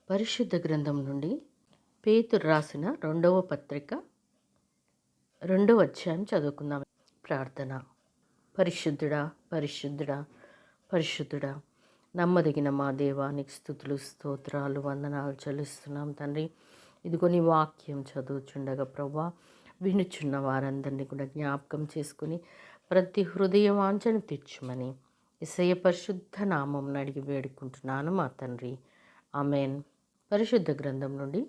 పరిశుద్ధ గ్రంథం నుండి పేతురు రాసిన రెండవ పత్రిక 2వ అధ్యాయం చదువుకుందాం. ప్రార్థన. పరిశుద్ధుడా పరిశుద్ధుడా పరిశుద్ధుడా, నమ్మదగిన మా దేవానికి స్తుతులు స్తోత్రాలు వందనాలు చెల్లిస్తున్నాం తండ్రి. ఇదిగో నీ వాక్యం చదువుచుండగా ప్రభా, వినుచున్న వారందరినీ కూడా జ్ఞాపకం చేసుకుని ప్రతి హృదయ వాంఛను తీర్చుమని యేసయ్య పరిశుద్ధ నామం అడిగి వేడుకుంటున్నాను మా తండ్రి, ఆమెన్. పరిశుద్ధ గ్రంథం నుండి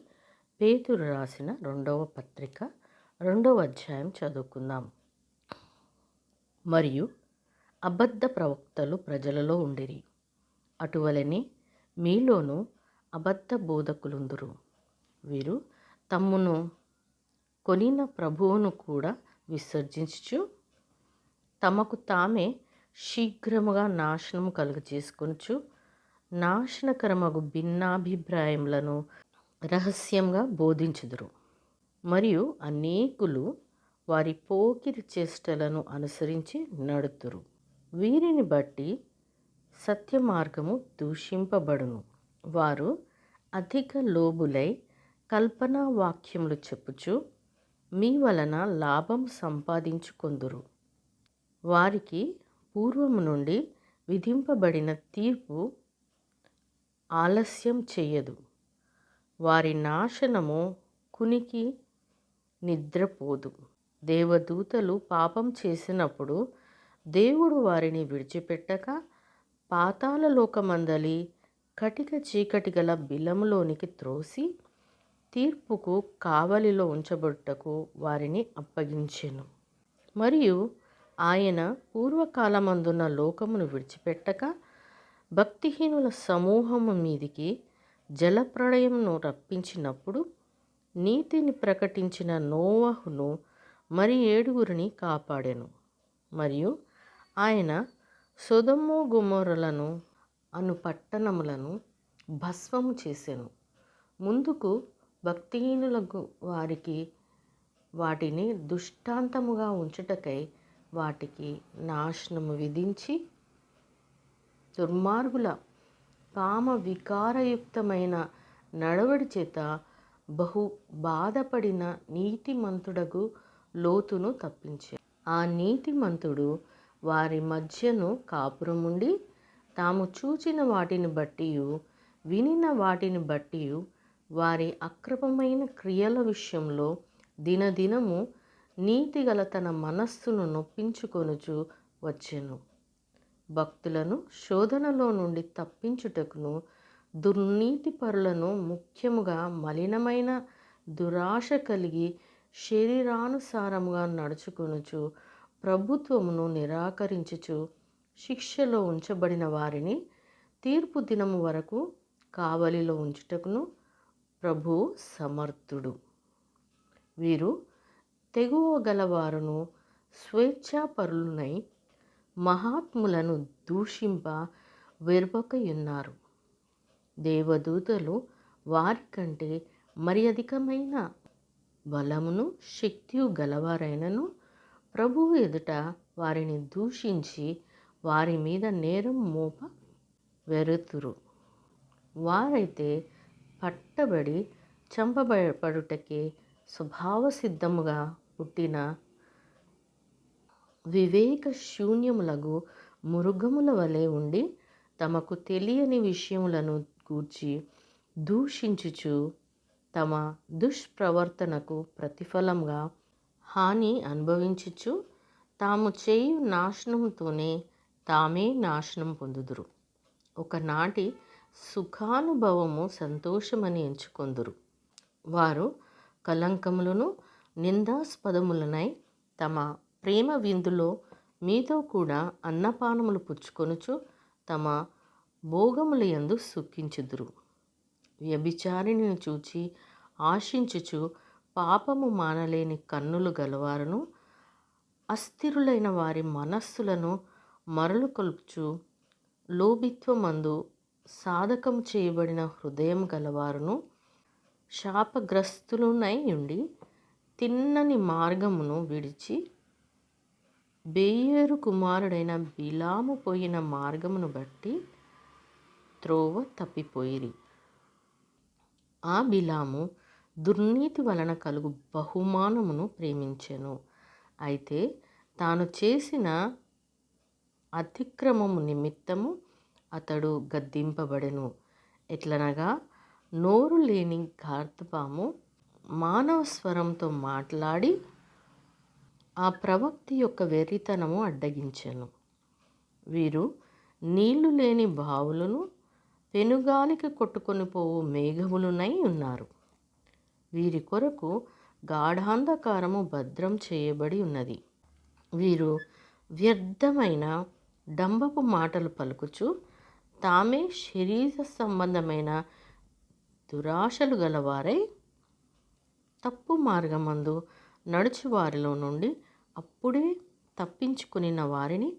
పేతురు రాసిన రెండవ పత్రిక 2వ అధ్యాయం చదువుకుందాం. మరియు అబద్ధ ప్రవక్తలు ప్రజలలో ఉండిరి, అటువలనే మీలోనూ అబద్ధ బోధకులుందురు. వీరు తమ్మును కొనిన ప్రభువును కూడా విసర్జించుచు తమకు తామే శీఘ్రముగా నాశనము కలుగజేసుకొనుచు నాశనకరమగు భిన్నాభిప్రాయములను రహస్యంగా బోధించుదురు. మరియు అనేకులు వారి పోకిరి చేష్టలను అనుసరించి నడుతురు. వీరిని బట్టి సత్య మార్గము దూషింపబడును. వారు అధిక లోబులై కల్పనా వాక్యములు చెప్పుచు మీ వలన లాభం సంపాదించుకొందురు. వారికి పూర్వము నుండి విధింపబడిన తీర్పు ఆలస్యం చెయ్యదు. వారి నాశనము కునికి నిద్రపోదు. దేవదూతలు పాపం చేసినప్పుడు దేవుడు వారిని విడిచిపెట్టక పాతాళ లోకమందలి కటిక చీకటి గల బిలములోనికి త్రోసి తీర్పుకు కావలిలో ఉంచబడుటకు వారిని అప్పగించెను. మరియు ఆయన పూర్వకాలమందున్న లోకమును విడిచిపెట్టక భక్తిహీనుల సమూహము మీదికి జలప్రళయమును రప్పించినప్పుడు నీతిని ప్రకటించిన నోవహును మరి 7 కాపాడెను. మరియు ఆయన సొదొమ గొమొర్రాలను అను పట్టణములను భస్మము చేసెను. ముందుకు భక్తిహీనులకు వారికి వాటిని దృష్టాంతముగా ఉంచుటకై వాటికి నాశనము విధించి దుర్మార్గుల కామ వికారయుక్తమైన నడవడి చేత బహు బాధపడిన నీతిమంతుడగు లోతును తప్పించారు. ఆ నీతిమంతుడు వారి మధ్యను కాపురముండి తాము చూచిన వాటిని బట్టియు వినిన వాటిని బట్టియు వారి అక్రమమైన క్రియల విషయంలో దినదినము నీతిగల తన మనస్సును నొప్పించుకొనుచు వచ్చెను. భక్తులను శోధనలో నుండి తప్పించుటకును దుర్నీతిపరులను ముఖ్యముగా మలినమైన దురాశ కలిగి శరీరానుసారముగా నడుచుకొనుచు ప్రభుత్వమును నిరాకరించుచు శిక్షలో ఉంచబడిన వారిని తీర్పు దినము వరకు కావలిలో ఉంచుటకును ప్రభువు సమర్థుడు. వీరు తెగువ గలవారును స్వేచ్ఛాపరులనై మహాత్ములను దూషింప వెర్వకయున్నారు. దేవదూతలు వారికంటే మరి అధికమైన బలమును శక్తియు గలవారైనను ప్రభువు ఎదుట వారిని దూషించి వారి మీద నేరం మోప వెరుతురు. వారైతే పట్టబడి చంపబడుటకే స్వభావ సిద్ధముగా పుట్టిన వివేక శూన్యములగు మృగముల వలె ఉండి తమకు తెలియని విషయములను గూర్చి దూషించుచు తమ దుష్ప్రవర్తనకు ప్రతిఫలంగా హాని అనుభవించుచు తాము చేయు నాశనముతోనే తామే నాశనం పొందుదురు. ఒకనాటి సుఖానుభవము సంతోషమని ఎంచుకొందురు. వారు కలంకములను నిందాస్పదములనై తమ ప్రేమ విందులో మీతో కూడా అన్నపానములు పుచ్చుకొనుచు తమ భోగముల యందు సుఖించుదురు. వ్యభిచారిణిని చూచి ఆశించుచు పాపము మానలేని కన్నులు గలవారును అస్థిరులైన వారి మనస్సులను మరలు కొల్పుచు లోభిత్వమందు సాధకం చేయబడిన హృదయం గలవారును శాపగ్రస్తులునై ఉండి తిన్నని మార్గమును విడిచి బెయోరు కుమారుడైన బిలాము పోయిన మార్గమును బట్టి త్రోవ తప్పిపోయిరి. ఆ బిలాము దుర్నీతి వలన కలుగు బహుమానమును ప్రేమించెను. అయితే తాను చేసిన అతిక్రమము నిమిత్తము అతడు గద్దింపబడెను. ఎట్లనగా నోరు లేని గార్ధపాము మానవ స్వరంతో మాట్లాడి ఆ ప్రవక్త యొక్క వెర్రితనము అడ్డగించెను. వీరు నీళ్లు లేని బావులను పెనుగాలికి కొట్టుకొని పోవు మేఘములునై ఉన్నారు. వీరి కొరకు గాఢాంధకారము భద్రం చేయబడి ఉన్నది. వీరు వ్యర్థమైన డంబపు మాటలు పలుకుచు తామే శరీర సంబంధమైన దురాశలు గలవారై తప్పు మార్గమందు నడుచు వారిలో నుండి అప్పుడే తప్పించుకునిన వారిని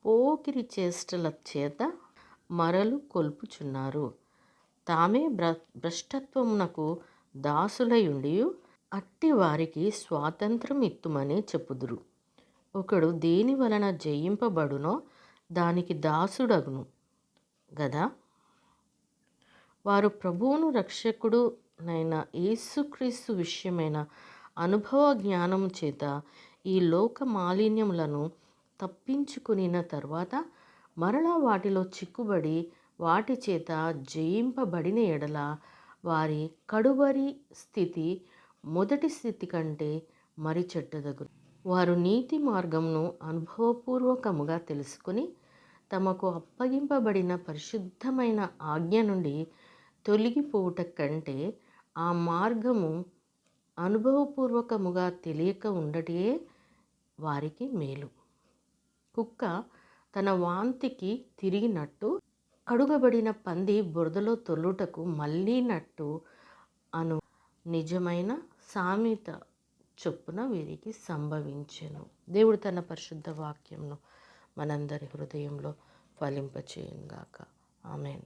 పోకిరి చేష్టల చేత మరలు కొల్పుచున్నారు. తామే భ్రష్టత్వమునకు దాసులయుండి అట్టి వారికి స్వాతంత్రం ఇత్తుమని చెప్పుదురు. ఒకడు దేని వలన జయింపబడునో దానికి దాసుడగును గదా. వారు ప్రభువును రక్షకుడు నైన యేసుక్రీస్తు విషయమైన అనుభవ జ్ఞానము చేత ఈ లోక మాలిన్యములను తప్పించుకునిన తర్వాత మరలా వాటిలో చిక్కుబడి వాటి చేత జయింపబడిన ఎడల వారి కడువరి స్థితి మొదటి స్థితి కంటే మరి చెడ్డదగును. వారు నీతి మార్గమును అనుభవపూర్వకముగా తెలుసుకుని తమకు అప్పగింపబడిన పరిశుద్ధమైన ఆజ్ఞ నుండి తొలగిపోవుట కంటే ఆ మార్గము అనుభవపూర్వకముగా తెలియక ఉండటే వారికి మేలు. కుక్క తన వాంతికి తిరిగినట్టు కడుగబడిన పంది బురదలో తొల్లుటకు మళ్ళీనట్టు అను నిజమైన సామెత చొప్పున వీరికి సంభవించెను. దేవుడు తన పరిశుద్ధ వాక్యంను మనందరి హృదయంలో ఫలింపచేయునుగాక. ఆమేన్.